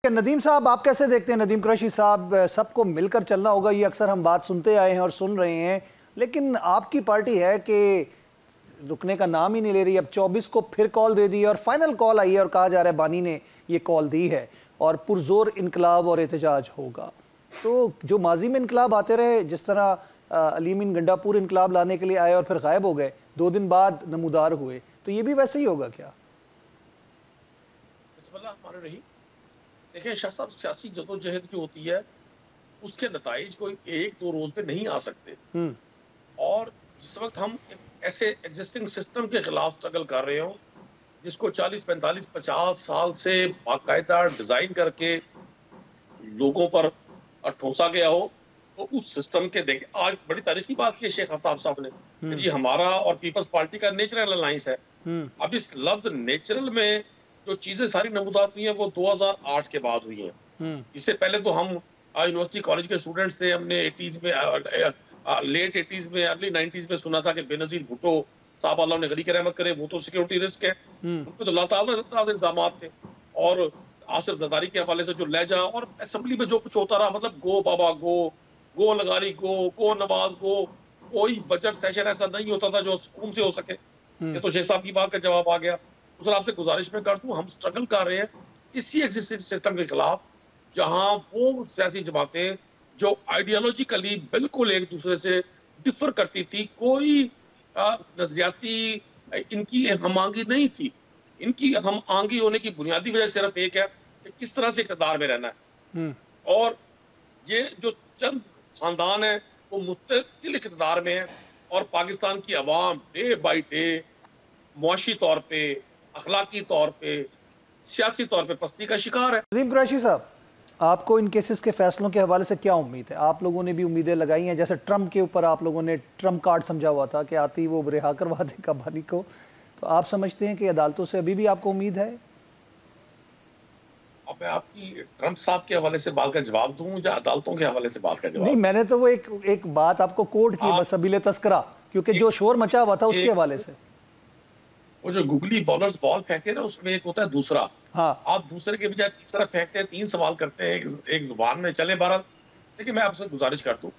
नदीम साहब, आप कैसे देखते हैं? नदीम कुरैशी साहब, सबको मिलकर चलना होगा, ये अक्सर हम बात सुनते आए हैं और सुन रहे हैं, लेकिन आपकी पार्टी है कि रुकने का नाम ही नहीं ले रही। अब 24 को फिर कॉल दे दी और फाइनल कॉल आई है और कहा जा रहा है बानी ने ये कॉल दी है और पुरजोर इनकलाब और एहतजाज होगा। तो जो माजी में इनकलाब आते रहे, जिस तरह अलीमीन गंडापुर इनकलाब लाने के लिए आए और फिर गायब हो गए, 2 दिन बाद नमूदार हुए, तो ये भी वैसे ही होगा क्या? हमारे रही देखिए शाह साहब, सियासी जदोजहद जो होती है उसके नताइज कोई 1-2 रोज में नहीं आ सकते। और जिस वक्त हम ऐसे एग्जिस्टिंग सिस्टम के खिलाफ स्ट्रगल कर रहे हो जिसको 40, 45, 50 साल से बाकायदा डिजाइन करके लोगों पर ठोसा गया हो, तो उस सिस्टम के देखे आज बड़ी तारीफी बात की शेख आफ्ताब साहब ने कि जी हमारा और पीपल्स पार्टी का नेचुरल अलायंस है। अब इस लफ्ज नेचुरल में जो चीजें सारी नमूदार हुई हैं वो 2008 के बाद हुई हैं। इससे पहले तो हम यूनिवर्सिटी कॉलेज के स्टूडेंट्स थे, हमने 80s में लेट 80s में अर्ली 90s में सुना था कि बेनजीर भुट्टो साहब अल्लाह ने गनी की रहमत करे, वो तो सिक्योरिटी रिस्क है, उन पर तो लाताल इल्जाम थे। और आसिफ जरदारी के हवाले से जो लहजा और असेंबली में जो कुछ होता रहा, मतलब गो बाबा गो लगारी गो नवाज गो, कोई बजट सेशन ऐसा नहीं होता था जो सुकून से हो सके। ये तो शेख साहब की बात का जवाब आ गया। दूसरा आपसे गुजारिश में कर दूं, हम स्ट्रगल कर रहे हैं इसी एग्जिस्टिंग सिस्टम के खिलाफ जहां वो सियासी जमातें जो आइडियोलॉजिकली बिल्कुल एक दूसरे से डिफर करती थी, कोई नजरियाती इनकी हमआंगी नहीं थी। इनकी हमआंगी होने की बुनियादी वजह सिर्फ एक है कि किस तरह से इक़्तिदार में रहना है। और ये जो चंद खानदान है वो मुस्तकिल इक़्तिदार में है और पाकिस्तान की अवाम डे बाई डे मुआशी तौर पे, अखलाकी तौर पे, सियासी तौर पे पस्ती का शिकार है। नदीम कुरैशी साहब, आपको इन केसेस के फैसलों के हवाले से क्या उम्मीद है? आप लोगों ने भी उम्मीदें लगाई हैं, जैसे ट्रम्प के ऊपर आप लोगों ने ट्रम्प कार्ड समझा हुआ था कि आती वो रिहा करवा देगा बानी को, तो आप समझते हैं कि अदालतों से अभी भी आपको उम्मीद है? अब मैं आपकी ट्रम्प साहब के हवाले से बात का जवाब दूं या अदालतों के हवाले से बात का जवाब? नहीं, मैंने तो वो एक बात आपको कोट की बस अबीले तस्करा, क्योंकि जो शोर मचा हुआ था उसके हवाले से। वो जो गुगली बॉलर्स बॉल फेंकते हैं ना, उसमें एक होता है दूसरा। हाँ, आप दूसरे के बजाय तीसरा फेंकते हैं, 3 सवाल करते हैं एक जुबान में चले 12। लेकिन मैं आपसे गुजारिश करता हूँ,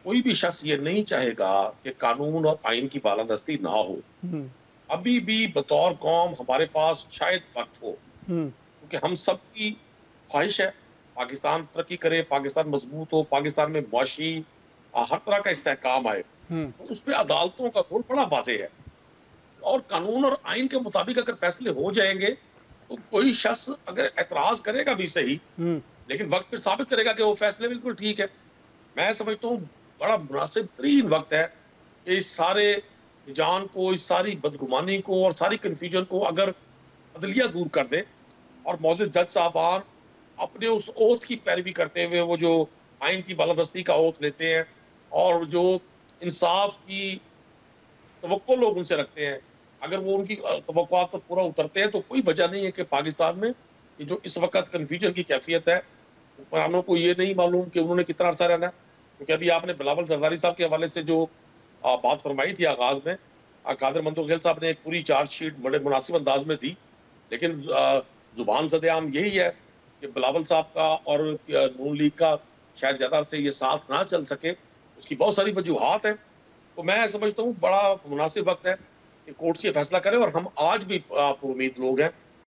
कोई भी शख्स ये नहीं चाहेगा कि कानून और आइन की बालादस्ती ना हो। अभी भी बतौर कौम हमारे पास शायद वक्त हो, क्योंकि हम सब की ख्वाहिश है पाकिस्तान तरक्की करे, पाकिस्तान मजबूत हो, पाकिस्तान में मुआशी हर तरह का इस्तेहकाम आए। तो उसमें अदालतों का रोल बड़ा वाज़ेह है और कानून और आइन के मुताबिक अगर फैसले हो जाएंगे तो कोई शख्स अगर एतराज करेगा भी सही, लेकिन वक्त फिर साबित करेगा कि वो फैसले बिल्कुल ठीक है। मैं समझता हूँ बड़ा मुनासिब तरीन वक्त है कि इस सारे जान को, इस सारी बदगुमानी को और सारी कन्फ्यूजन को अगर अदलिया दूर कर दे और मौजूद जज साहबान अपने उस ओथ की पैरवी करते हुए वो जो आइन की बालादस्ती का ओथ लेते हैं और जो इंसाफ की तवक्को लोग उनसे रखते हैं, अगर वो उनकी तवक्कुआत पर पूरा उतरते हैं तो कोई वजह नहीं है कि पाकिस्तान में ये जो इस वक्त कन्फ्यूजन की कैफियत है, हुक्मरानों को ये नहीं मालूम कि उन्होंने कितना अर्सा रहना है। क्योंकि अभी आपने बिलावल जरदारी साहब के हवाले से जो बात फरमाई थी आगाज में, कादिर मंसूर साहब ने एक पूरी चार्जशीट बड़े मुनासिब अंदाज में दी, लेकिन जुबान ज़द-ए-आम यही है कि बिलावल साहब का और नून लीग का शायद ज़्यादा से ये साथ ना चल सके। उसकी बहुत सारी वजूहात हैं। तो मैं समझता हूँ बड़ा मुनासिब वक्त है कि कोर्ट से फैसला करें और हम आज भी उम्मीद लोग हैं